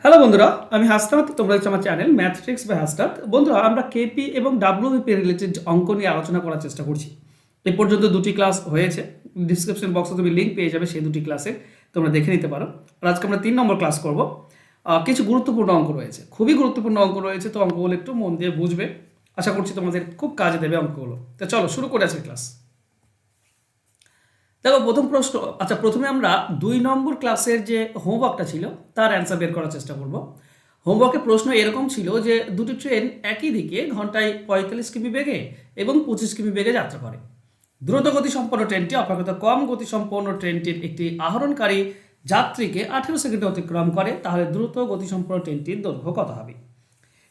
Hello বন্ধুরা, আমি হাসনাত। তোমরা হচ্ছে আমার channel math tricks by Hasnat. বন্ধুরা, আমরা কেপি এবং ডাব্লিউবিপি রিলেটেড অঙ্ক নিয়ে আলোচনা করার চেষ্টা করছি। এ পর্যন্ত দুটি ক্লাস হয়েছে। ডিসক্রিপশন বক্সে তুমি লিঙ্ক পেয়ে যাবে সেই দুটি ক্লাসে, তোমরা দেখে নিতে পারো। আর আজকে আমরা 3 নম্বর ক্লাস করব। কিছু গুরুত্বপূর্ণ অঙ্ক রয়েছে, খুবই গুরুত্বপূর্ণ অঙ্ক রয়েছে, তো অঙ্কগুলো একটু মন দিয়ে বুঝবে। আশা করছি তোমাদের খুব কাজে দেবে অঙ্কগুলো। তো চলো শুরু করে আজকে ক্লাস। দেখো প্রথম প্রশ্ন। আচ্ছা, প্রথমে আমরা 2 নম্বর ক্লাসের যে হোমওয়ার্কটা ছিল তার অ্যান্সার বের করার চেষ্টা করব। হোমওয়ার্কের প্রশ্ন এরকম ছিল যে দুটি ট্রেন একই দিকে ঘন্টায় 45 কিমি বেগে এবং 25 কিমি বেগে যাত্রা করে। দ্রুত গতিসম্পন্ন ট্রেনটি অপেক্ষাকৃত কম গতিসম্পন্ন ট্রেনটির একটি আহরণকারী যাত্রীকে 18 সেকেন্ডে অতিক্রম করে, তাহলে দ্রুত গতিসম্পন্ন ট্রেনটির দৈর্ঘ্য কত হবে?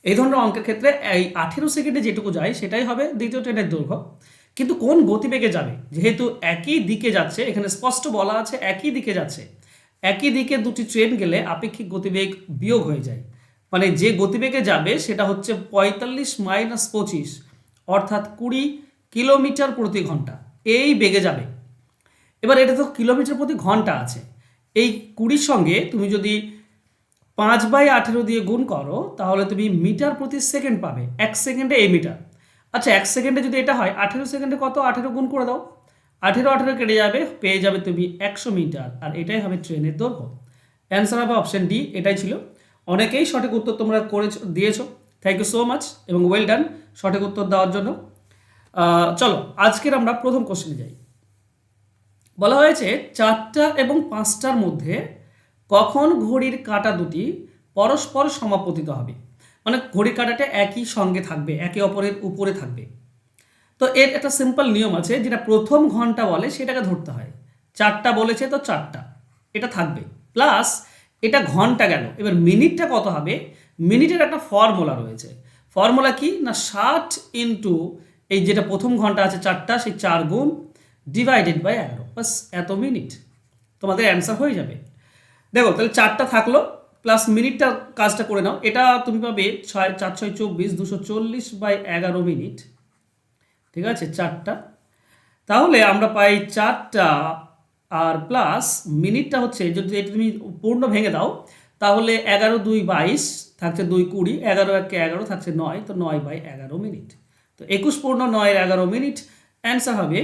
এই ধরনের অঙ্কের ক্ষেত্রে এই 18 সেকেন্ডে যেটুকু যায় সেটাই হবে দ্বিতীয় ট্রেনের দৈর্ঘ্য। কিন্তু কোন গতিবেগে যাবে? যেহেতু একই দিকে যাচ্ছে, এখানে স্পষ্ট বলা আছে একই দিকে যাচ্ছে। একই দিকে দুটি ট্রেন গেলে আপেক্ষিক গতিবেগ বিয়োগ হয়ে যায়। মানে যে গতিবেগে যাবে সেটা হচ্ছে 45 মাইনাস 25, অর্থাৎ 20 কিলোমিটার প্রতি ঘন্টা। এই বেগে যাবে। এবার এটা তো কিলোমিটার প্রতি ঘন্টা আছে। এই 20-র সঙ্গে তুমি যদি 5/18 দিয়ে গুণ করো তাহলে তুমি মিটার প্রতি সেকেন্ড পাবে। 1 সেকেন্ডে এই মিটার। আচ্ছা, 1 সেকেন্ডে যদি এটা হয় 18 সেকেন্ডে কত? 18 গুণ করে দাও। 18 কেটে যাবে, পেয়ে যাবে তুমি 100 মিটার। আর এটাই হবে ট্রেনের দৈর্ঘ্য। অ্যান্সার হবে অপশন ডি। এটাই ছিল। অনেকেই সঠিক উত্তর তোমরা করেছো, দিয়েছো। থ্যাংক ইউ সো মাচ এবং ওয়েল ডান সঠিক উত্তর দেওয়ার জন্য। চলো আজকের আমরা প্রথম কোশ্চেনে যাই। বলা হয়েছে 4টা এবং 5টার মধ্যে কখন ঘড়ির কাঁটা দুটি পরস্পর সমাপতিত হবে? মানে ঘড়ির কাঁটাটা একই সঙ্গে থাকবে, একে অপরের উপরে থাকবে। তো এর একটা সিম্পল নিয়ম আছে, যেটা প্রথম ঘন্টা বলে সেটাকে ধরতে হয়। 4টা বলেছে তো 4টা এটা থাকবে, প্লাস এটা ঘন্টা গেল। এবার মিনিটটা কত হবে? মিনিটের একটা ফর্মুলা রয়েছে। ফর্মুলা কি না, 60 ইন্টু এই যেটা প্রথম ঘন্টা আছে 4টা, সেই 4 গুণ ডিভাইডেড বাই 11, বাস এত মিনিট। তোমাদের অ্যান্সার হয়ে যাবে। দেখো তাহলে 4টা থাকলো, প্লাস মিনিটটা কাজটা করে নাও। এটা তুমি পাবে 6 4 6 24, 240/11 মিনিট। ঠিক আছে, 4টা। তাহলে আমরা পাই 4টা আর প্লাস মিনিটটা হচ্ছে, যদি এটা তুমি পূর্ণ ভেঙে দাও তাহলে 11 2 22 থাকছে 2 20, 11 1 11 থাকছে 9, তো 9/11 মিনিট। তো 21 পূর্ণ 9/11 মিনিট। অ্যান্সার হবে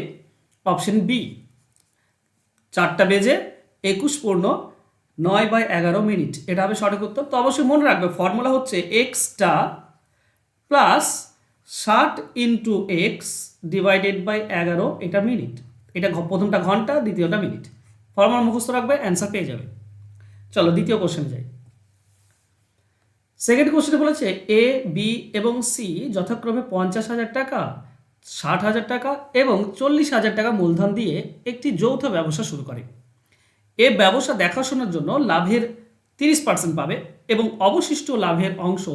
অপশন বি। 4টা বেজে 21 পূর্ণ 9/11 মিনিট, এটা হবে সঠিক উত্তর। তো অবশ্যই মনে রাখবে ফর্মুলা হচ্ছে এক্সটা plus 60 into x divided by 11, এটা মিনিট। এটা প্রথমটা ঘন্টা, দ্বিতীয়টা মিনিট। ফর্মুলা মুখস্থ রাখবে, অ্যান্সার পেয়ে যাবে। চলো দ্বিতীয় কোশ্চেনে যাই। সেকেন্ড কোশ্চেনে বলেছে এ, বি এবং সি যথাক্রমে 50,000 টাকা, 60,000 টাকা এবং 40,000 টাকা মূলধন দিয়ে একটি যৌথ ব্যবসা শুরু করে। এ ব্যবসা দেখাশোনার জন্য লাভের 30% পাবে এবং অবশিষ্ট লাভের অংশ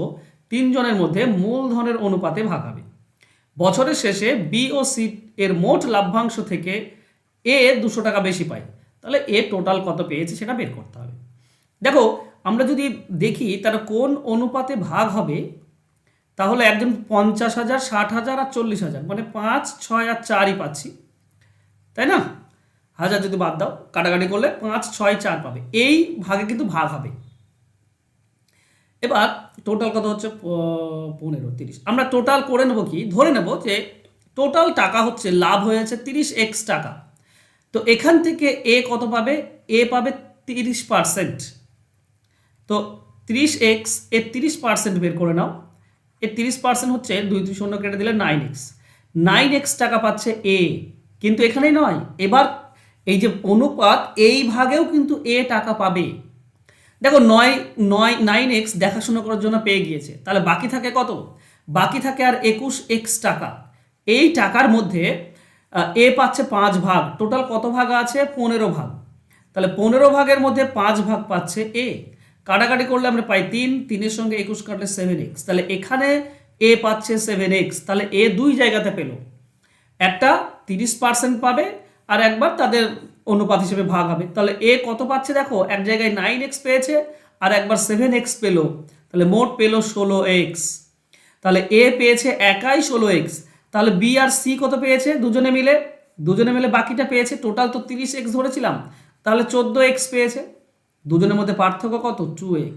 3 জনের মধ্যে মূলধনের অনুপাতে ভাগ হবে। বছরের শেষে বি ও সি এর মোট লাভ্যাংশ থেকে এ 200 টাকা বেশি পায়। তাহলে এ টোটাল কত পেয়েছে সেটা বের করতে হবে। দেখো আমরা যদি দেখি তারা কোন অনুপাতে ভাগ হবে, তাহলে একজন 50,000, 60,000 আর 40,000, মানে 5 6 আর 4ই পাচ্ছি, তাই না? হাজার যদি বাদ দাও, কাটাকাটি করলে 5 6 4 পাবে। এই ভাগে কিন্তু ভাগ হবে। এবার টোটাল কত হচ্ছে? 15 30। আমরা টোটাল করে নেব কি, ধরে নেব যে টোটাল টাকা হচ্ছে লাভ হয়েছে 30x টাকা। তো এখান থেকে এ কত পাবে? এ পাবে 30%। তো 30x এর 30% বের করে নাও। এর 30% হচ্ছে 2 2 শূন্য কেটে দিলে 9x। 9x টাকা পাচ্ছে এ, কিন্তু এখানেই নয়। এবার এই যে অনুপাত, এই ভাগেও কিন্তু এ টাকা পাবে। দেখো 9x দেখাশোনা করার জন্য পেয়ে গিয়েছে, তাহলে বাকি থাকে কত? বাকি থাকে আর 21x টাকা। এই টাকার মধ্যে এ পাচ্ছে 5 ভাগ। টোটাল কত ভাগ আছে? 15 ভাগ। তাহলে 15 ভাগের মধ্যে 5 ভাগ পাচ্ছে এ। কাটাকাটি করলে আমরা পাই 3, 3-এর সঙ্গে 21 কাটলে 7x। তাহলে এখানে এ পাচ্ছে 7x। তাহলে এ দুই জায়গাতে পেল, একটা 30% পাবে আর একবার তাদের অনুপাত হিসেবে ভাগ হবে। তাহলে এ কত পাচ্ছে দেখো, এক জায়গায় 9x পেয়েছে আর একবার 7x পেল, তাহলে মোট পেল 16x। তাহলে এ পেয়েছে একাই 16x। তাহলে বি আর সি কত পেয়েছে? দুজনে মিলে বাকিটা পেয়েছে। টোটাল তো 30x ধরেছিলাম, তাহলে 14x পেয়েছে। দুজনের মধ্যে পার্থক্য কত? 2x।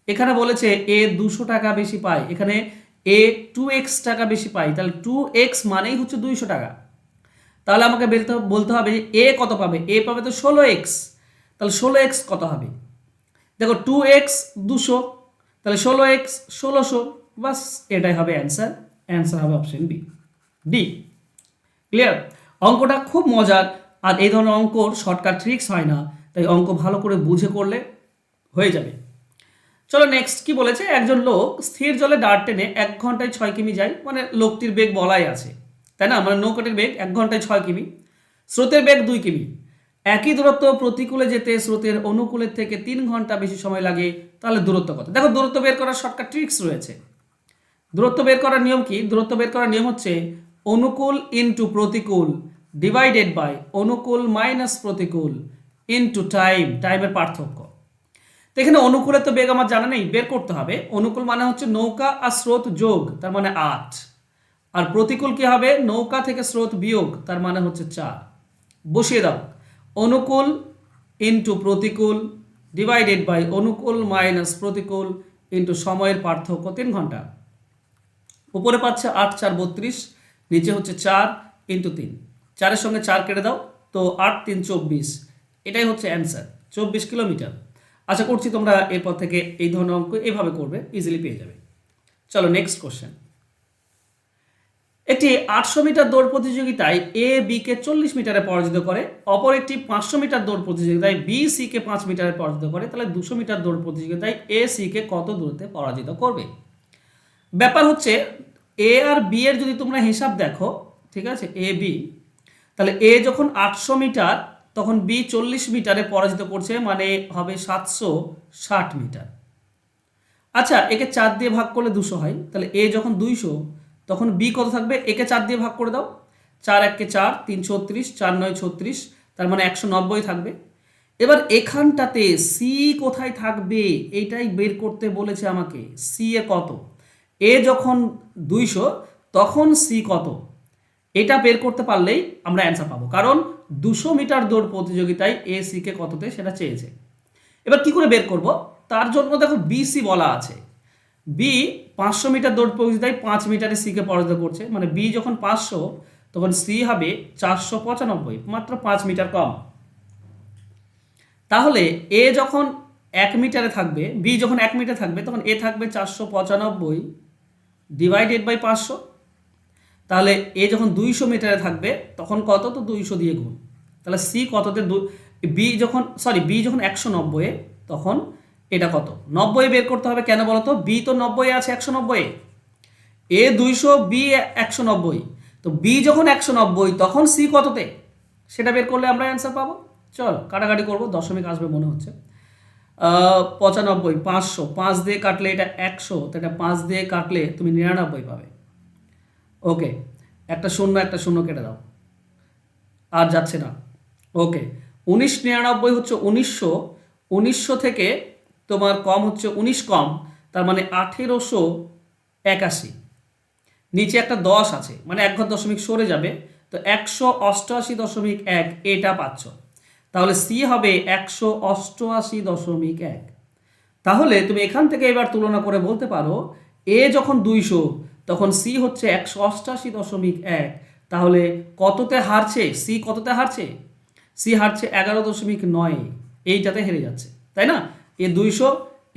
এখানে বলেছে এ 200 টাকা বেশি পায়, এখানে এ 2x টাকা বেশি পায়, তাহলে 2x মানেই হচ্ছে 200 টাকা। তাহলে আমাকে বলতে হবে যে এ কত পাবে, এ পাবে তো 16x, তাহলে 16x কত হবে? দেখো 2x 200, তাহলে 16x 1600, বাস এটাই হবে অ্যান্সার। অ্যান্সার হবে অপশন বি, ডি। ক্লিয়ার? অঙ্কটা খুব মজার, আর এই ধরনের অঙ্কর শর্টকাট ট্রিক্স হয় না, তাই অঙ্ক ভালো করে বুঝে করলে হয়ে যাবে। চলো নেক্সট কি বলেছে, একজন লোক স্থির জলে দাঁড় টেনে 1 ঘন্টায় 6 কিমি যায়, মানে লোকটির বেগ বলাই আছে, তাই না? মানে নৌকাটির বেগ 1 ঘন্টায় 6 কিমি, স্রোতের বেগ 2 কিমি। একই দূরত্ব প্রতিকূলে যেতে স্রোতের অনুকূলের থেকে 3 ঘন্টা বেশি সময় লাগে, তাহলে দূরত্ব কত? দেখো দূরত্ব বের করার শর্টকাট ট্রিক্স রয়েছে। দূরত্ব বের করার নিয়ম কি? দূরত্ব বের করার নিয়ম হচ্ছে অনুকূল ইনটু প্রতিকূল ডিভাইডেড বাই অনুকূল মাইনাস প্রতিকূল ইনটু টাইম, টাইমের পার্থক্য। তো এখানে অনুকূলের তো বেগ আমার জানা নেই, বের করতে হবে। অনুকূল মানে হচ্ছে নৌকা আর স্রোত যোগ, তার মানে 8, আর প্রতিকূল কি হবে? নৌকা থেকে স্রোত বিয়োগ, তার মানে হচ্ছে 4। বসিয়ে দাও, অনুকূল ইনটু প্রতিকূল ডিভাইডেড বাই অনুকূল মাইনাস প্রতিকূল ইনটু সময়ের পার্থক্য 3 ঘন্টা। উপরে পাচ্ছে 8 4 32, নিচে হচ্ছে 4 ইন্টু 3, 4-এর সঙ্গে 4 কেটে দাও, তো 8 3 24, এটাই হচ্ছে অ্যান্সার, 24 কিলোমিটার। আশা করছি তোমরা এরপর থেকে এই ধরনের অঙ্ক এভাবে করবে, ইজিলি পেয়ে যাবে। চলো নেক্সট কোশ্চেন। একটি 800 মিটার দৌড় প্রতিযোগিতায় এ বি কে 40 মিটারে পরাজিত করে, অপর একটি 500 মিটার দৌড় প্রতিযোগিতায় বি সি কে 5 মিটারে পরাজিত করে, তাহলে 200 মিটার দৌড় প্রতিযোগিতায় এ সি কে কত দূরত্বে পরাজিত করবে? ব্যাপার হচ্ছে এ আর বি এর যদি তোমরা হিসাব দেখো, ঠিক আছে, এ বি, তাহলে এ যখন 800 মিটার তখন বি 40 মিটারে পরাজিত করছে, মানে হবে 760 মিটার। আচ্ছা, একে 4 দিয়ে ভাগ করলে 200 হয়, তাহলে এ যখন 200 তখন বি কত থাকবে? একে 4 দিয়ে ভাগ করে দাও, 4 1 কে 4, 3 36, 4 9 36, তার মানে 190 থাকবে। এবার এখানটাতে সি কোথায় থাকবে এইটাই বের করতে বলেছে আমাকে। সি এ কত? এ যখন 200 তখন সি কত, এটা বের করতে পারলেই আমরা অ্যান্সার পাবো, কারণ 200 মিটার দৌড় প্রতিযোগিতায় এ সি কে কততে সেটা চেয়েছে। এবার কি করে বের করব? তার জন্য দেখো বিসি বলা আছে, বি 500 মিটার দৌড় প্রতিযোগিতায় 5 মিটারে সি কে পরাজিত করছে, মানে বি যখন 500 তখন সি হবে 495, মাত্র 5 মিটার কম। তাহলে এ যখন 1 মিটারে থাকবে, বি যখন 1 মিটারে থাকবে, তখন এ থাকবে 495 ডিভাইডেড বাই 500। তাহলে এ যখন 200 মিটারে থাকবে তখন কত? তো 200 দিয়ে গুণ। তাহলে সি কততে? বি যখন 190 তখন এটা কত? 90 বের করতে হবে। কেন বলো তো? বি তো 90 আছে 190, এ 200 বি 190, তো বি যখন 190 তখন সি কততে, সেটা বের করলে আমরা অ্যান্সার পাবো। চলো কাটাকাটি করবো, দশমিক আসবে মনে হচ্ছে। 95 500, 5 দিয়ে কাটলে এটা 100, তো এটা 5 দিয়ে কাটলে তুমি 99 পাবে। ওকে, একটা শূন্য কেটে দাও, আর যাচ্ছে না। ওকে, 1999 হচ্ছে 1900, 1900 থেকে তোমার কম হচ্ছে 19 কম, তার মানে 1881। নিচে একটা 10 আছে, মানে 1 ঘর দশমিক সরে যাবে, তো 188.1 এটা পাচ্ছ। তাহলে সি হবে 188.1। তাহলে তুমি এখান থেকে এবার তুলনা করে বলতে পারো এ যখন 200 তখন সি হচ্ছে 188.1, তাহলে কততে হারছে সি? কততে হারছে? সি হারছে 11.9, এইটাতে হেরে যাচ্ছে, তাই না? এ 200,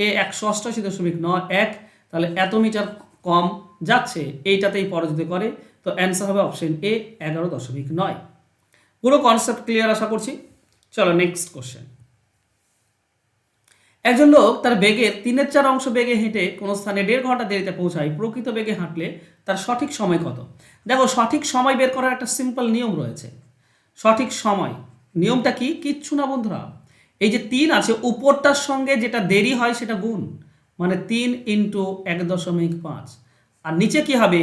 এ 188.1, তাহলে এত মিটার কম যাচ্ছে, এইটাতেই পরাজিত করে। তো অ্যান্সার হবে অপশন এ 11.9। পুরো কনসেপ্ট ক্লিয়ার আশা করছি। চলো নেক্সট কোশ্চেন। একজন লোক তার বেগের 3/4 অংশ বেগে হেঁটে কোনো স্থানে 1.5 ঘন্টা দেরিতে পৌঁছায়, প্রকৃত বেগে হাঁটলে তার সঠিক সময় কত? দেখো সঠিক সময় বের করার একটা সিম্পল নিয়ম রয়েছে। সঠিক সময় নিয়মটা কি? কিচ্ছু না বন্ধুরা, এই যে 3 আছে উপরটার সঙ্গে যেটা দেরি হয় সেটা গুণ, মানে 3 ইন্টু 1.5, আর নিচে কি হবে?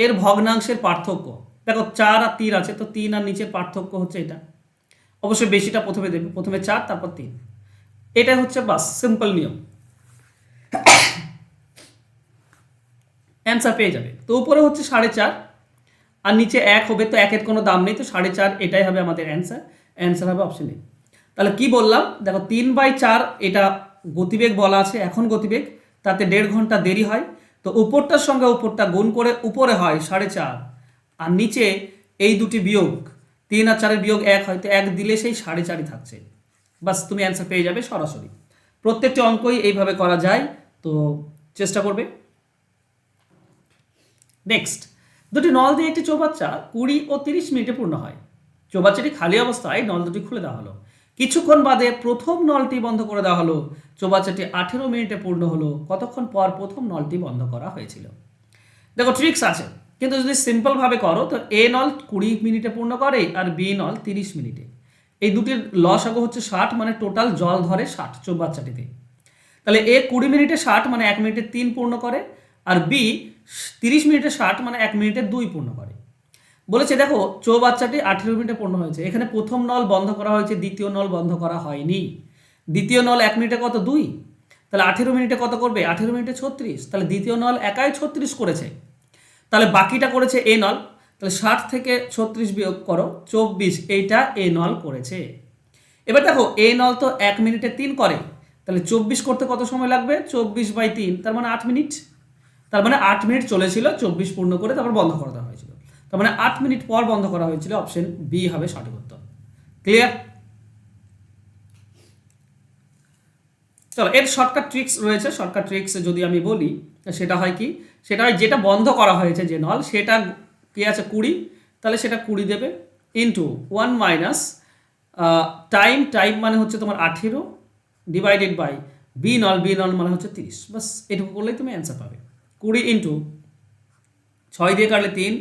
এর ভগ্নাংশের পার্থক্য। দেখো 4 আর 3 আছে, তো 3 আর নিচের পার্থক্য হচ্ছে এটা। অবশ্যই বেশিটা প্রথমে দেবে, প্রথমে 4 তারপর 3, এটাই হচ্ছে বাস সিম্পল নিয়ম, অ্যান্সার পেয়ে যাবে। তো উপরে হচ্ছে 4.5 আর নিচে 1 হবে, তো 1-এর কোনো দাম নেই, তো 4.5 এটাই হবে আমাদের অ্যান্সার। অ্যান্সার হবে অপশন এ। তাহলে কি বললাম? দেখো 3/4 এটা গতিবেগ বলা আছে, এখন গতিবেগ তাতে 1.5 ঘন্টা দেরি হয়। তো উপরটার সঙ্গে উপরটা গুণ করে উপরে হয় 4.5, আর নিচে এই দুটি বিয়োগ 3 আর 4 বিয়োগ 1 হয়, তো 1 দিলে সেই 4.5 থাকছে। বাস তুমি অ্যান্সার পেয়ে যাবে সরাসরি। প্রত্যেকটি অঙ্কই এইভাবে করা যায়, তো চেষ্টা করবে। নেক্সট, দুটি নল দিয়ে একটি চৌবাচ্চা 20 ও 30 মিনিটে পূর্ণ হয়। চৌবাচ্চাটি খালি অবস্থায় নল দুটি খুলে দেওয়া হলো। কিছুক্ষণ বাদে প্রথম নলটি বন্ধ করে দেওয়া হলো। চৌবাচ্চাটি 18 মিনিটে পূর্ণ হলো। কতক্ষণ পর প্রথম নলটি বন্ধ করা হয়েছিল? দেখো ট্রিক্স আছে, কিন্তু যদি সিম্পলভাবে করো তো এ নল 20 মিনিটে পূর্ণ করে আর বি নল 30 মিনিটে। এই দুটির লসাগু হচ্ছে 60, মানে টোটাল জল ধরে 60 চৌবাচ্চাটিতে। তাহলে এ 20 মিনিটে 60 মানে 1 মিনিটে 3 পূর্ণ করে, আর বি 30 মিনিটে 60 মানে 1 মিনিটে 2 পূর্ণ করে। বলেছে দেখো চৌবাচ্চাটি 18 মিনিটে পূর্ণ হয়েছে, এখানে প্রথম নল বন্ধ করা হয়েছে, দ্বিতীয় নল বন্ধ করা হয়নি। দ্বিতীয় নল 1 মিনিটে কত? 2। তাহলে 18 মিনিটে কত করবে? 18 মিনিটে 36। তাহলে দ্বিতীয় নল একাই 36 করেছে। তাহলে বাকিটা করেছে এ নল। তাহলে 60 থেকে 36 বিয়োগ করো 24, এইটা এ নল করেছে। এবার দেখো এ নল তো 1 মিনিটে 3 করে, তাহলে 24 করতে কত সময় লাগবে? 24/3, তার মানে 8 মিনিট। তার মানে 8 মিনিট চলেছিল, 24 পূর্ণ করে তারপর বন্ধ করে দেওয়া হয়েছিল। তার মানে 8 মিনিট পর বন্ধ করা হয়েছিল। অপশন বি হবে সঠিক উত্তর। ক্লিয়ার? চলো, এর শর্টকাট ট্রিক্স রয়েছে। শর্টকাট ট্রিক্স যদি আমি বলি সেটা হয় কি, সেটা হয় যেটা বন্ধ করা হয়েছে যে নল, সেটা কি আছে 20, তাহলে সেটা 20 দেবে ইন্টু 1 মাইনাস টাইম মানে হচ্ছে তোমার 18 ডিভাইডেড বাই বি নল মানে হচ্ছে 30। বাস এটুকু করলেই তুমি অ্যান্সার পাবে। 20 ইন্টু 6 দিয়ে কাটলে 3,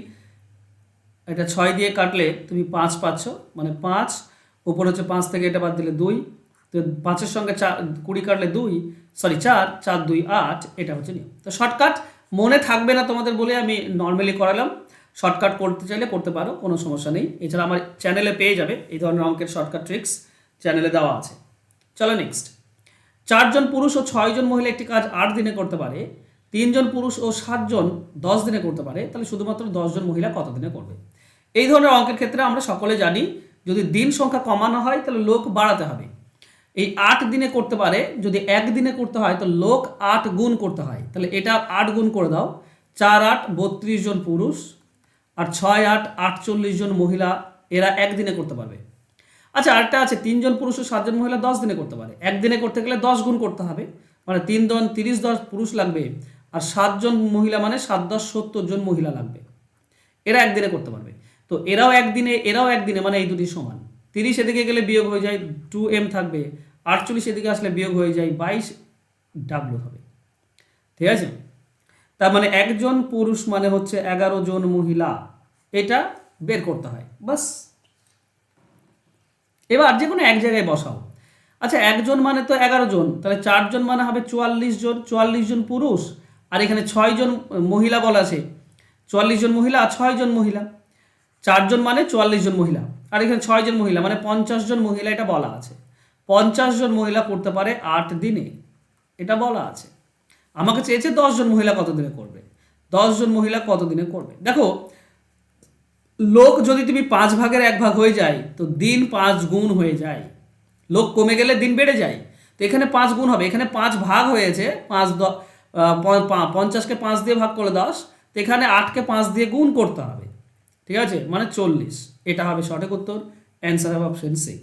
এটা 6 দিয়ে কাটলে তুমি 5 পাচ্ছ, মানে 5 উপর হচ্ছে 5 থেকে এটা বাদ দিলে 2, তো 5-এর সঙ্গে 20 কাটলে 4 4 2 8, এটা হচ্ছে নিয়ম। তো শর্টকাট মনে থাকবে না তোমাদের বলে আমি নর্মালি করালাম। শর্টকাট করতে চাইলে করতে পারো, কোনো সমস্যা নেই। এছাড়া আমার চ্যানেলে পেয়ে যাবে এই ধরনের অঙ্কের শর্টকাট ট্রিক্স, চ্যানেলে দেওয়া আছে। চলো নেক্সট। 4 জন পুরুষ ও 6 জন মহিলা একটি কাজ 8 দিনে করতে পারে, 3 জন পুরুষ ও 7 জন 10 দিনে করতে পারে, তাহলে শুধুমাত্র 10 জন মহিলা কত দিনে করবে? এই ধরনের অঙ্কের ক্ষেত্রে আমরা সকলে জানি যদি দিন সংখ্যা কমানো হয় তাহলে লোক বাড়াতে হবে। এই 8 দিনে করতে পারে, যদি 1 দিনে করতে হয় তো লোক 8 গুণ করতে হয়। তাহলে এটা 8 গুণ করে দাও, 4 8 32 জন পুরুষ আর 6 8 48 জন মহিলা, এরা 1 দিনে করতে পারবে। আচ্ছা, আরেকটা আছে, 3 জন পুরুষ ও 7 জন মহিলা 10 দিনে করতে পারে। 1 দিনে করতে গেলে 10 গুণ করতে হবে, মানে 3 জন 30 10 পুরুষ লাগবে, আর 7 জন মহিলা মানে 7 10 70 জন মহিলা লাগবে। এরা 1 দিনে করতে পারবে। তো এরাও 1 দিনে এরাও 1 দিনে, মানে এই দুটি সমান। 30 এদিকে গেলে বিয়োগ হয়ে যায় 2m থাকবে, 48 এদিকে আসলে বিয়োগ হয়ে যায় 22w হবে। ঠিক আছে? তার মানে একজন পুরুষ মানে হচ্ছে 11 জন মহিলা, এটা বের করতে হয়। বাস এবার যে কোনো এক জায়গায় বসাও। আচ্ছা, একজন মানে তো 11 জন, তাহলে 4 জন মানে হবে 44 জন, 44 জন পুরুষ, আর এখানে 6 জন মহিলা বলা আছে, 44 জন মহিলা আর 6 জন মহিলা। 4 জন মানে 44 জন মহিলা, আর এখানে 6 জন মহিলা মানে 50 জন মহিলা, এটা বলা আছে। 50 জন মহিলা করতে পারে 8 দিনে, এটা বলা আছে। আমাকে চেয়েছে 10 জন মহিলা কত দিনে করবে। 10 জন মহিলা কত দিনে করবে? দেখো, লোক যদি তুমি 5 ভাগের 1 ভাগ হয়ে যায় তো দিন 5 গুণ হয়ে যায়। লোক কমে গেলে দিন বেড়ে যায়। তো এখানে 5 গুণ হবে, এখানে 5 ভাগ হয়েছে, 50কে 5 দিয়ে ভাগ করলে 10, তো এখানে 8কে 5 দিয়ে গুণ করতে হবে। ঠিক আছে, মানে 40। এটা হবে সঠিক উত্তর। অ্যান্সার হবে অপশন সি।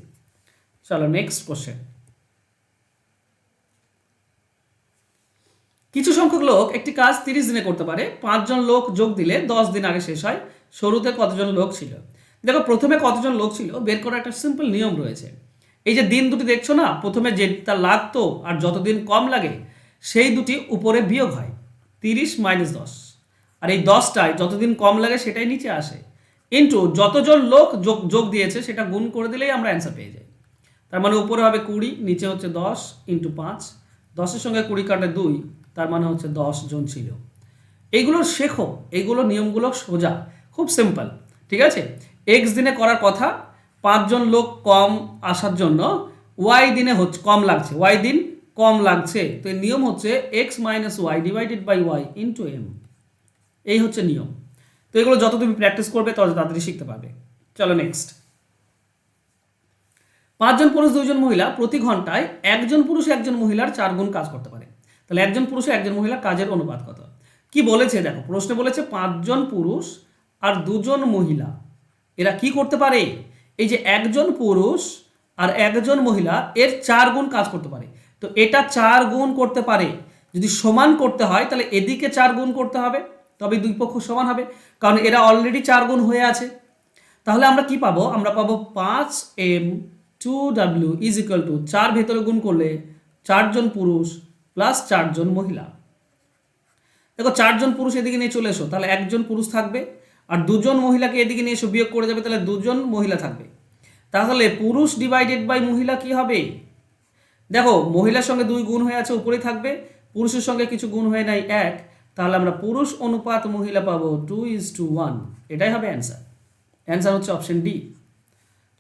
চলো নেক্সট কোশ্চেন। কিছু সংখ্যক লোক একটি কাজ 30 দিনে করতে পারে, 5 জন লোক যোগ দিলে 10 দিন আগে শেষ হয়। শুরুতে কতজন লোক ছিল? দেখো প্রথমে কতজন লোক ছিল বের করার একটা সিম্পল নিয়ম রয়েছে। এই যে দিন দুটি দেখছো না, প্রথমে যেটা লাগতো আর যতদিন কম লাগে সেই দুটি উপরে বিয়োগ হয়, 30 মাইনাস 10, আর এই 10টায় যতদিন কম লাগে সেটাই নিচে আসে, ইন্টু যতজন লোক যোগ দিয়েছে সেটা গুণ করে দিলেই আমরা অ্যান্সার পেয়ে যাই। তার মানে উপরে হবে 20, নিচে হচ্ছে 10 ইন্টু 5, 10-এর সঙ্গে 20 কাটে 2, তার মানে হচ্ছে 10 জন ছিল। এইগুলো শেখো, এইগুলো নিয়মগুলো সোজা, খুব সিম্পল। ঠিক আছে? এক্স দিনে করার কথা, 5 জন লোক কম আসার জন্য ওয়াই দিনে হচ্ছে কম লাগছে, ওয়াই দিন কম লাগছে, তো এই নিয়ম হচ্ছে x minus y divided by y into m. এই হচ্ছে নিয়ম। তো এগুলো যত তুমি প্র্যাকটিস করবে তত তাড়াতাড়ি শিখতে পারবে। চলো নেক্সট। 5 জন পুরুষ 2 জন মহিলা প্রতি ঘন্টায় 1 জন পুরুষ 1 জন মহিলার 4 গুণ কাজ করতে পারে। তাহলে একজন পুরুষ আর একজন মহিলা কাজের অনুপাত কত? কি বলেছে দেখো, প্রশ্নে বলেছে 5 জন পুরুষ আর 2 জন মহিলা এরা কি করতে পারে, এই যে একজন পুরুষ আর একজন মহিলা এর 4 গুণ কাজ করতে পারে। তো এটা 4 গুণ করতে পারে, যদি সমান করতে হয় তাহলে এদিকে 4 গুণ করতে হবে, তবে দুই পক্ষ সমান হবে, কারণ এরা অলরেডি 4 গুণ হয়ে আছে। তাহলে আমরা কি পাবো, আমরা পাবো 5m2w ইজ ইকুয়াল টু 4 ভেতরে গুণ করলে 4 জন পুরুষ প্লাস 4 জন মহিলা। দেখো 4 জন পুরুষ এদিকে নিয়ে চলে এসো, তাহলে একজন পুরুষ থাকবে, আর 2 জন মহিলাকে এদিকে নিয়ে এসো, বিয়োগ করে যাবে, তাহলে 2 জন মহিলা থাকবে। তাহলে পুরুষ ডিভাইডেড বাই মহিলা কি হবে, দেখো মহিলার সঙ্গে 2 গুণ হয়ে আছে উপরেই থাকবে, পুরুষের সঙ্গে কিছু গুণ হয়ে নাই 1, তাহলে আমরা পুরুষ অনুপাত মহিলা পাবো 2:1। এটাই হবে অ্যান্সার। অ্যান্সার হচ্ছে অপশন ডি।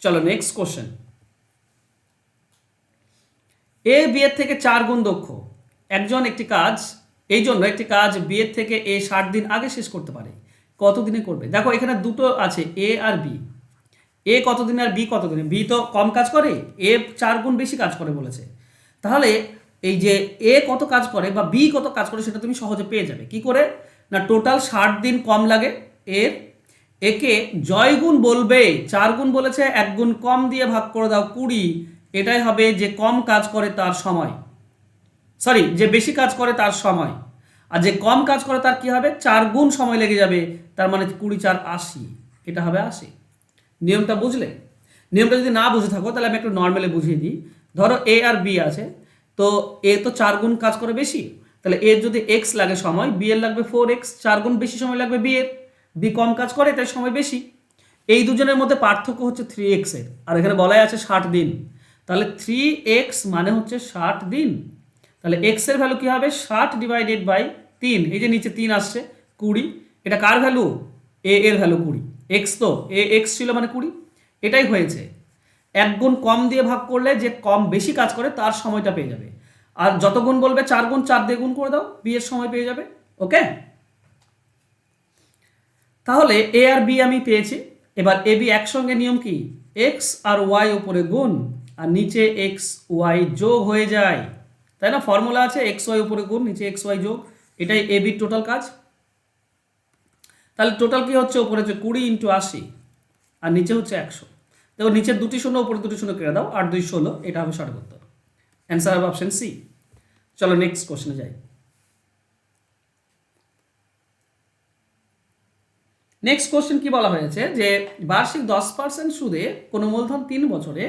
চলো নেক্সট কোশ্চেন। এ বি এর থেকে 4 গুণ দক্ষ, একজন একটি কাজ, এই জন্য একটি কাজ বি এর থেকে এ 60 দিন আগে শেষ করতে পারে, কত দিনে করবে? দেখো এখানে দুটো আছে, এ আর বি। এ কত দিনে আর বি কত দিনে? বি তো কম কাজ করে, এ 4 গুণ বেশি কাজ করে বলেছে। তাহলে এই যে এ কত কাজ করে বা বি কত কাজ করে সেটা তুমি সহজে পেয়ে যাবে। কি করে না, টোটাল 60 দিন কম লাগে এর, একে জয় গুণ বলবে, 4 গুণ বলেছে, 1 গুণ কম দিয়ে ভাগ করে দাও 20, এটাই হবে যে কম কাজ করে তার সময়, সরি যে বেশি কাজ করে তার সময়, আর যে কম কাজ করে তার কি হবে, 4 গুণ সময় লেগে যাবে, তার মানে 20 4 80, এটা হবে 80। নিয়মটা বুঝলে? নিয়মটা যদি না বুঝে থাকো তাহলে আমি একটু নর্মালি বুঝিয়ে দিই। ধরো এ আর বি আছে, তো এ তো 4 গুণ কাজ করে বেশি, তাহলে এর যদি এক্স লাগে সময়, বি এর লাগবে 4x, 4 গুণ বেশি সময় লাগবে বি এর, বি কম কাজ করে তাই সময় বেশি। এই দুজনের মধ্যে পার্থক্য হচ্ছে 3x এর, আর এখানে বলাই আছে 60 দিন, তাহলে 3x মানে হচ্ছে 60 দিন। তাহলে x এর ভ্যালু কি হবে, 60 ডিভাইডেড বাই 3, এই যে নিচে 3 আসছে 20, এটা কার ভ্যালু, এ এর ভ্যালু 20, এক্স তো এ এক্স ছিল মানে 20, এটাই হয়েছে। 1 গুণ কম দিয়ে ভাগ করলে যে কম বেশি কাজ করে তার সময়টা পেয়ে যাবে, আর যত গুণ বলবে 4 গুণ 4 দিয়ে গুণ করে দাও, বি এর সময় পেয়ে যাবে। ওকে, তাহলে এ আর বি আমি পেয়েছি। এবার এ বি একসঙ্গে নিয়ম কি, এক্স আর ওয়াই উপরে গুণ আর নিচে এক্স ওয়াই যোগ হয়ে যায়, তাই না? ফর্মুলা আছে এক্স ওয়াই উপরে গুণ নিচে এক্স ওয়াই যোগ, এটাই এ বির টোটাল কাজ। তাহলে টোটাল কি হচ্ছে, উপরে হচ্ছে 20 × 80 আর নিচে হচ্ছে 100। দেখো নিচের 2টি শূন্য উপরে 2টি শূন্য কেটে দাও, 8 2 16, এটা হবে সঠিক উত্তর। অ্যান্সার হবে অপশন সি। চলো নেক্সট কোশ্চেনে যাই। নেক্সট কোশ্চেন কি বলা হয়েছে যে বার্ষিক 10% সুদে কোনো মূলধন 3 বছরে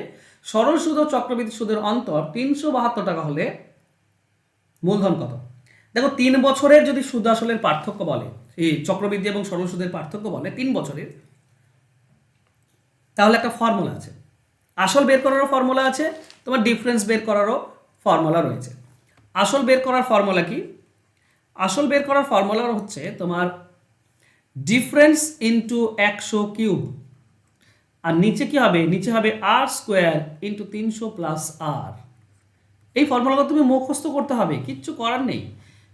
সরল সুদ ও চক্রবৃদ্ধি সুদের অন্তর 372 টাকা হলে মূলধন কত? দেখো 3 বছরের যদি সুদ আসলের পার্থক্য বলে, এই চক্রবৃদ্ধি এবং সরল সুদের পার্থক্য বলে 3 বছরের, তাহলে একটা ফর্মুলা আছে, আসল বের করারও ফর্মুলা আছে, তোমার ডিফারেন্স বের করারও ফর্মুলা রয়েছে। আসল বের করার ফর্মুলা কি, আসল বের করার ফর্মুলা হচ্ছে তোমার ডিফারেন্স ইন্টু 100 কিউব, আর নিচে কি হবে, নিচে হবে আর স্কোয়ার ইন্টু 300 প্লাস আর। এই ফর্মুলাটা তুমি মুখস্থ করতে হবে, কিচ্ছু করার নেই।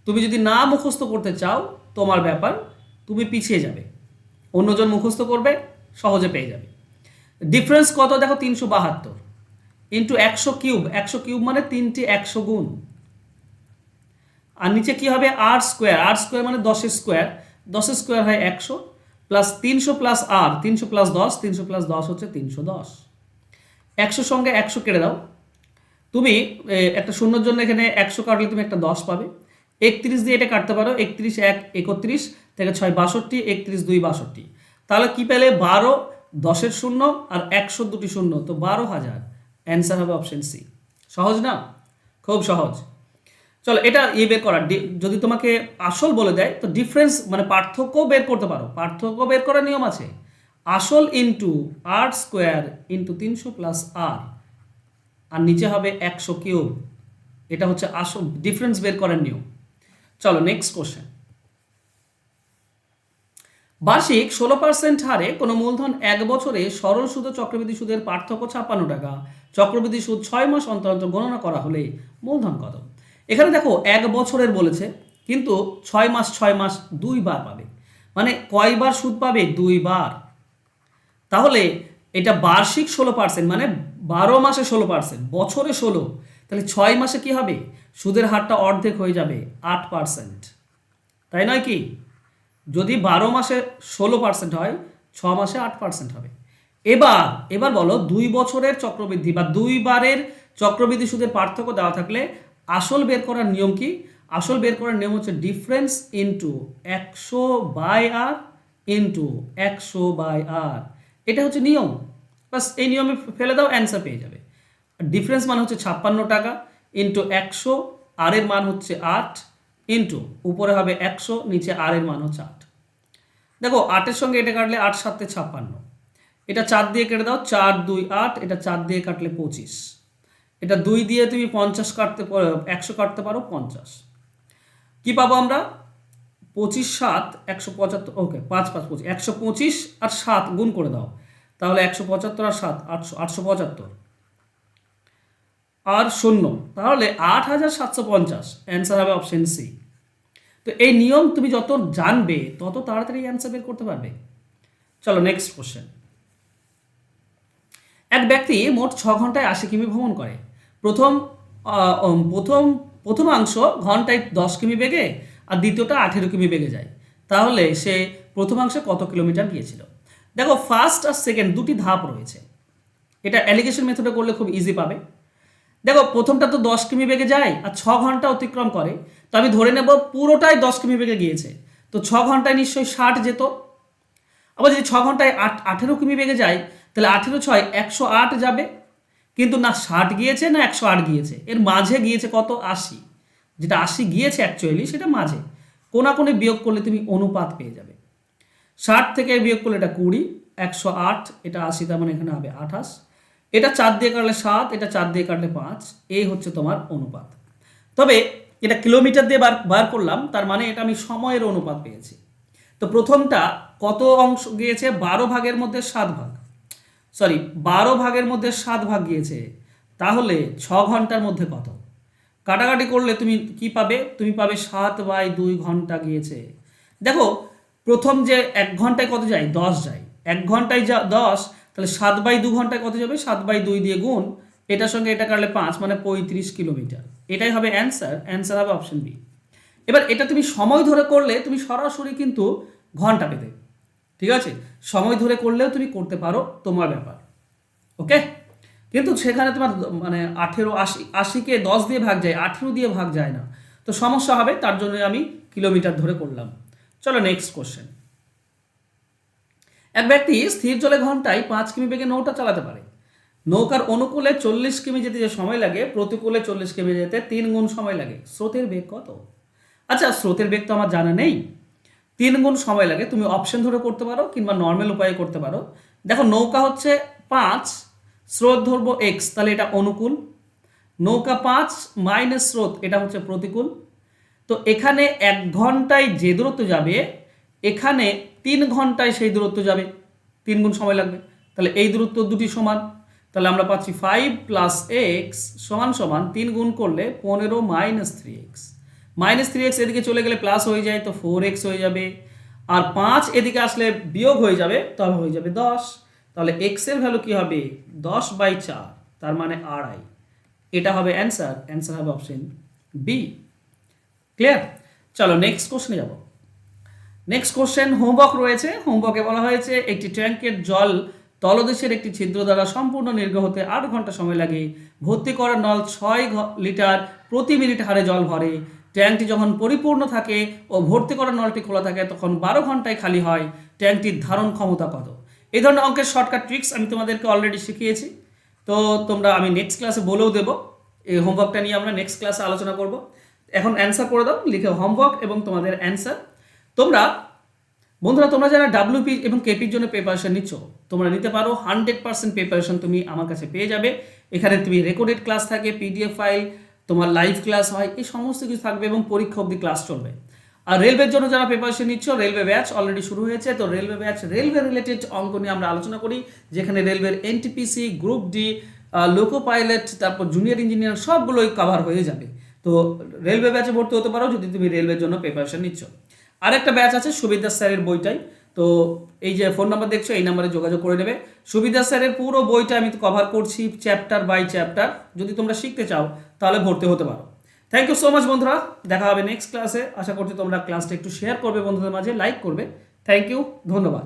তুমি যদি না মুখস্থ করতে চাও তোমার ব্যাপার, তুমি পিছিয়ে যাবে, অন্যজন মুখস্থ করবে, সহজে পেয়ে যাবে। ডিফারেন্স কত দেখো, 372 ইন্টু 100 কিউব, 100 কিউব মানে 3টি 100 গুণ, আর নিচে কি হবে আর স্কোয়ার, আর স্কোয়ার মানে 10 স্কোয়ার, 10 স্কোয়ার হয় 100 প্লাস 300 প্লাস আর, 300 প্লাস 10, 300 প্লাস 10 হচ্ছে 310। 100 সঙ্গে 100 কেটে দাও, তুমি একটা শূন্যর জন্য এখানে 100 কাটলে তুমি একটা 10 পাবে। 31 দিয়ে এটা কাটতে পারো, 31 1 31 থেকে 6 62, 31 2 62, তাহলে কি পেলে 12, 10-এর শূন্য আর 100 দুটি শূন্য, তো 12,000। অ্যান্সার হবে অপশন সি। সহজ না? খুব সহজ। চলো এটা বের করা, যদি তোমাকে আসল বলে দেয় তো ডিফারেন্স মানে পার্থক্য বের করতে পারো, পার্থক্য বের করার নিয়ম আছে, আসল ইন্টু আর স্কোয়ার ইন্টু 300 প্লাস আর, আর নিচে হবে 100 কিউব, এটা হচ্ছে আসল ডিফারেন্স বের করার নিয়ম। চলো নেক্সট কোশ্চেন। বার্ষিক 16% হারে কোনো মূলধন 1 বছরে সরল সুদ ও চক্রবৃদ্ধি সুদের পার্থক্য 56 টাকা, চক্রবৃদ্ধি সুদ 6 মাস অন্তর অন্তর গণনা করা হলে মূলধন কত? এখানে দেখো 1 বছরের বলেছে, কিন্তু 6 মাস 6 মাস 2 বার পাবে, মানে কয়বার সুদ পাবে? 2 বার। তাহলে এটা বার্ষিক 16% মানে 12 মাসে 16%, বছরে 16, তাহলে 6 মাসে কি হবে? সুদের হারটা অর্ধেক হয়ে যাবে 8%, তাই নয় কি? যদি 12 মাসে 16% হয়, 6 মাসে 8% হবে। এবার এবার বলো 2 বছরের চক্রবৃদ্ধি বা 2 বারের চক্রবৃদ্ধি সুদের পার্থক্য দেওয়া থাকলে আসল বের করার নিয়ম কি? আসল বের করার নিয়ম হচ্ছে difference into 100/r into 100/r। এটা হচ্ছে নিয়ম। বাস এই নিয়মে ফেলে দাও, অ্যান্সার পেয়ে যাবে। ডিফারেন্স মানে হচ্ছে 56 টাকা ইন্টু 100, আর এর মান হচ্ছে 8 ইন্টু উপরে হবে 100, নিচে আর এর মান হচ্ছে 8। দেখো 8-এর সঙ্গে এটা কাটলে 8 7 56, এটা 4 দিয়ে কেটে দাও, 4 2 8, এটা 4 দিয়ে কাটলে 25, এটা 2 দিয়ে তুমি 50 কাটতে 100 কাটতে পারো 50। কি পাবো আমরা? 25 7 175, ওকে 5 5 25, 125 আর 7 গুণ করে দাও, তাহলে 175 আর 7 800, 875 আর 0, তাহলে 8750। অ্যান্সার হবে অপশন সি। তো এই নিয়ম তুমি যত জানবে তত তাড়াতাড়ি অ্যান্সার বের করতে পারবে। চলো নেক্সট কোশ্চেন। এক ব্যক্তি মোট 6 ঘন্টায় 80 কিমি ভ্রমণ করে। প্রথম আহ, উম, প্রথম প্রথমাংশ ঘন্টায় 10 কিমি বেগে আর দ্বিতীয়টা 18 কিমি বেগে যায়। তাহলে সে প্রথমাংশে কত কিলোমিটার গিয়েছিল? দেখো ফার্স্ট আর সেকেন্ড দুটি ধাপ রয়েছে। এটা অ্যালিগেশন মেথডে করলে খুব ইজি পাবে। দেখো প্রথমটা তো 10 কিমি বেগে যায় আর 6 ঘন্টা অতিক্রম করে, তো আমি ধরে নেব পুরোটাই 10 কিমি বেগে গিয়েছে, তো 6 ঘন্টায় নিশ্চয়ই 60 যেত। আবার যদি 6 ঘন্টায় 18 কিমি বেগে যায়, তাহলে 18 6 108 যাবে, কিন্তু না 60 গিয়েছে না 108 গিয়েছে, এর মাঝে গিয়েছে কত? 80। যেটা 80 গিয়েছে অ্যাকচুয়ালি সেটা মাঝে, কোনাকুনি বিয়োগ করলে তুমি অনুপাত পেয়ে যাবে। 60 থেকে বিয়োগ করলে এটা 20, 108, এটা 80, তার মানে এখানে হবে 28। এটা 4 দিয়ে কাটলে 7, এটা 4 দিয়ে কাটলে 5, এই হচ্ছে তোমার অনুপাত। তবে এটা কিলোমিটার দিয়ে বার বার করলাম, তার মানে এটা আমি সময়ের অনুপাত পেয়েছি। তো প্রথমটা কত অংশ গিয়েছে? 12 ভাগের মধ্যে 7 ভাগ, সরি 12 ভাগের মধ্যে 7 ভাগ গিয়েছে। তাহলে 6 ঘন্টার মধ্যে কত? কাটাকাটি করলে তুমি কি পাবে? তুমি পাবে 7/2 ঘন্টা গিয়েছে। দেখো প্রথম যে 1 ঘন্টায় কত যায়? 10 যায়। 1 ঘন্টায় 10, তাহলে 7/2 ঘন্টায় কত যাবে? 7/2 দিয়ে গুণ, এটার সঙ্গে এটা কাটলে 5, মানে 35 কিলোমিটার। এটাই হবে অ্যান্সার। অ্যান্সার হবে অপশন বি। এবার এটা তুমি সময় ধরে করলে তুমি সরাসরি কিন্তু ঘন্টা পেতে, ঠিক আছে? সময় ধরে করলেও তুমি করতে পারো, তোমার ব্যাপার। ওকে, কিন্তু সেখানে তোমার মানে 80কে 10 দিয়ে ভাগ যায়, 18 দিয়ে ভাগ যায় না, তো সমস্যা হবে, তার জন্য আমি কিলোমিটার ধরে করলাম। চলো নেক্সট কোশ্চেন। এক ব্যক্তি স্থির জলে ঘন্টায় 5 কিমি বেগে নৌকা চালাতে পারে। নৌকার অনুকূলে 40 কিমি যেতে যে সময় লাগে, প্রতিকূলে 40 কিমি যেতে 3 গুণ সময় লাগে। স্রোতের বেগ কত? আচ্ছা স্রোতের বেগ তো আমার জানা নেই, 3 গুণ সময় লাগে। তুমি অপশন ধরে করতে পারো কিংবা নর্মাল উপায়ে করতে পারো। দেখো নৌকা হচ্ছে 5, স্রোত ধরবো এক্স, তাহলে এটা অনুকূল। নৌকা 5 মাইনাস স্রোত, এটা হচ্ছে প্রতিকূল। তো এখানে 1 ঘন্টায় যে দূরত্ব যাবে, এখানে 3 ঘন্টায় সেই দূরত্ব যাবে, 3 গুণ সময় লাগবে। তাহলে এই দূরত্ব দুটি সমান, তাহলে আমরা পাচ্ছি 5 + x সমান সমান 3 গুণ করলে 15 - 3x। -3x এদিকে চলে গেলে প্লাস হয়ে যায়, তো 4x হয়ে যাবে। আর 5 এদিকে আসলে বিয়োগ হয়ে যাবে, তবে হয়ে যাবে 10। তাহলে x এর ভ্যালু কি হবে? 10/4, তার মানে আড়াই। এটা হবে অ্যান্সার। অ্যান্সার হবে অপশন বি। ক্লিয়ার? চলো নেক্সট কোশ্চেনে যাব। নেক্সট কোশ্চেন হোমওয়ার্ক রয়েছে। হোমওয়ার্কে বলা হয়েছে একটি ট্যাঙ্কের জল তলদেশের একটি ছিদ্র দ্বারা সম্পূর্ণ নির্গত হতে 8 ঘন্টা সময় লাগে। ভর্তি করা নল 6 লিটার প্রতি মিনিট হারে জল ভরে। ট্যাঙ্কটি যখন পরিপূর্ণ থাকে ও ভর্তি করা নলটি খোলা থাকে তখন 12 ঘন্টায় খালি হয়। ট্যাঙ্কটির ধারণ ক্ষমতা কত? এই ধরনের অঙ্কের শর্টকাট ট্রিক্স আমি তোমাদেরকে অলরেডি শিখিয়েছি, তো আমি নেক্সট ক্লাসে বলেও দেবো। এই হোমওয়ার্কটা নিয়ে আমরা নেক্সট ক্লাসে আলোচনা করব। এখন অ্যান্সার করে দাও, লিখে হোমওয়ার্ক এবং তোমাদের অ্যান্সার। বন্ধুরা তোমরা যারা ডাব্লিউপি এবং কেপির জন্য প্রিপারেশন নিচ্ছ, তোমরা নিতে পারো। 100% প্রিপারেশন তুমি আমার কাছে পেয়ে যাবে। এখানে তুমি রেকর্ডেড ক্লাস থাকে, পিডিএফ ফাইল, তোমার লাইভ ক্লাস হয়, এই সমস্ত কিছু থাকবে এবং পরীক্ষা অবধি ক্লাস চলবে। আর রেলওয়ের জন্য যারা প্রিপারেশন নিচ্ছ, রেলওয়ে ব্যাচ অলরেডি শুরু হয়েছে। তো রেলওয়ে ব্যাচ রেলওয়ে রিলেটেড অঙ্ক নিয়ে আমরা আলোচনা করি, যেখানে রেলওয়ের NTPC, group D, loco pilot, তারপর জুনিয়র ইঞ্জিনিয়ার সবগুলোই কভার হয়ে যাবে। তো রেলওয়ে ব্যাচে ভর্তি হতে পারো যদি তুমি রেলওয়ের জন্য প্রিপারেশন নিচ্ছ। আরেকটা ব্যাচ আছে সুবিদাস স্যারের বইটাই, তো এই যে ফোন নাম্বার দেখছো এই নাম্বারে যোগাযোগ করে নেবে। সুবিদাস স্যারের পুরো বইটা আমি কভার করছি চ্যাপ্টার বাই চ্যাপ্টার। যদি তোমরা শিখতে চাও তাহলে ভর্তি হতে পারো। থ্যাংক ইউ সো মাচ বন্ধুরা, দেখা হবে নেক্সট ক্লাসে। আশা করছি তোমরা ক্লাসটা একটু শেয়ার করবে বন্ধুদের মাঝে, লাইক করবে। থ্যাংক ইউ, ধন্যবাদ।